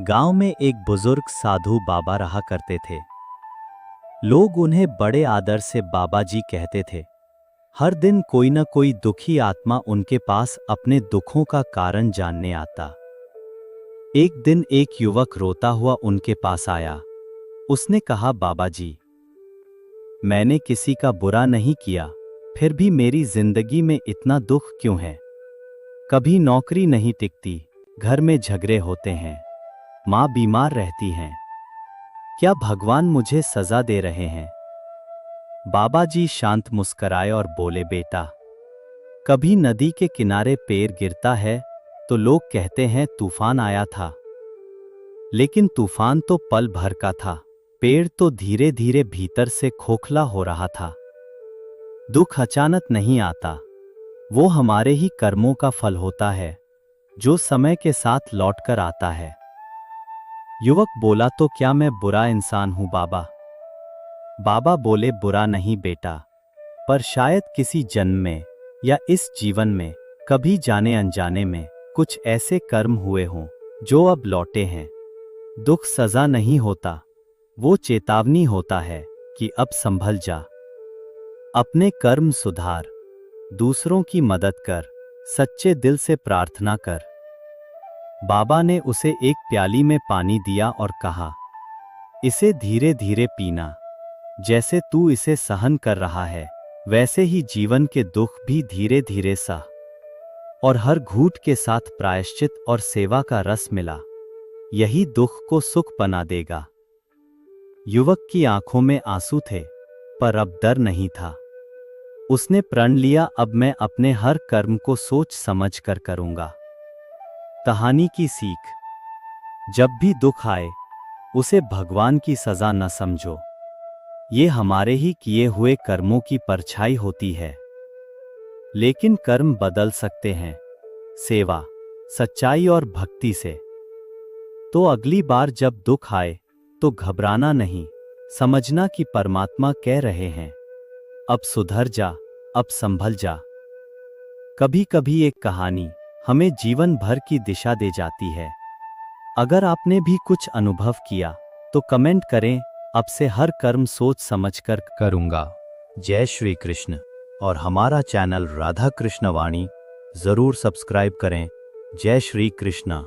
गांव में एक बुजुर्ग साधु बाबा रहा करते थे। लोग उन्हें बड़े आदर से बाबा जी कहते थे। हर दिन कोई न कोई दुखी आत्मा उनके पास अपने दुखों का कारण जानने आता। एक दिन एक युवक रोता हुआ उनके पास आया। उसने कहा, बाबा जी, मैंने किसी का बुरा नहीं किया, फिर भी मेरी जिंदगी में इतना दुख क्यों है? कभी नौकरी नहीं टिकती, घर में झगड़े होते हैं, माँ बीमार रहती हैं। क्या भगवान मुझे सजा दे रहे हैं? बाबा जी शांत मुस्कराए और बोले, बेटा, कभी नदी के किनारे पेड़ गिरता है तो लोग कहते हैं तूफान आया था, लेकिन तूफान तो पल भर का था, पेड़ तो धीरे धीरे भीतर से खोखला हो रहा था। दुख अचानक नहीं आता, वो हमारे ही कर्मों का फल होता है, जो समय के साथ लौटकर आता है। युवक बोला, तो क्या मैं बुरा इंसान हूं बाबा? बाबा बोले, बुरा नहीं बेटा, पर शायद किसी जन्म में या इस जीवन में कभी जाने अनजाने में कुछ ऐसे कर्म हुए हों जो अब लौटे हैं। दुख सजा नहीं होता, वो चेतावनी होता है कि अब संभल जा, अपने कर्म सुधार, दूसरों की मदद कर, सच्चे दिल से प्रार्थना कर। बाबा ने उसे एक प्याली में पानी दिया और कहा, इसे धीरे धीरे पीना, जैसे तू इसे सहन कर रहा है वैसे ही जीवन के दुख भी धीरे धीरे सह, और हर घूंट के साथ प्रायश्चित और सेवा का रस मिला, यही दुख को सुख बना देगा। युवक की आंखों में आंसू थे, पर अब डर नहीं था। उसने प्रण लिया, अब मैं अपने हर कर्म को सोच समझ कर करूंगा। कहानी की सीख, जब भी दुख आए उसे भगवान की सजा न समझो, ये हमारे ही किए हुए कर्मों की परछाई होती है। लेकिन कर्म बदल सकते हैं, सेवा, सच्चाई और भक्ति से। तो अगली बार जब दुख आए तो घबराना नहीं, समझना कि परमात्मा कह रहे हैं, अब सुधर जा, अब संभल जा। कभी कभी एक कहानी हमें जीवन भर की दिशा दे जाती है। अगर आपने भी कुछ अनुभव किया तो कमेंट करें, अब से हर कर्म सोच समझकर करूंगा। जय श्री कृष्ण। और हमारा चैनल राधा कृष्ण वाणी जरूर सब्सक्राइब करें। जय श्री कृष्ण।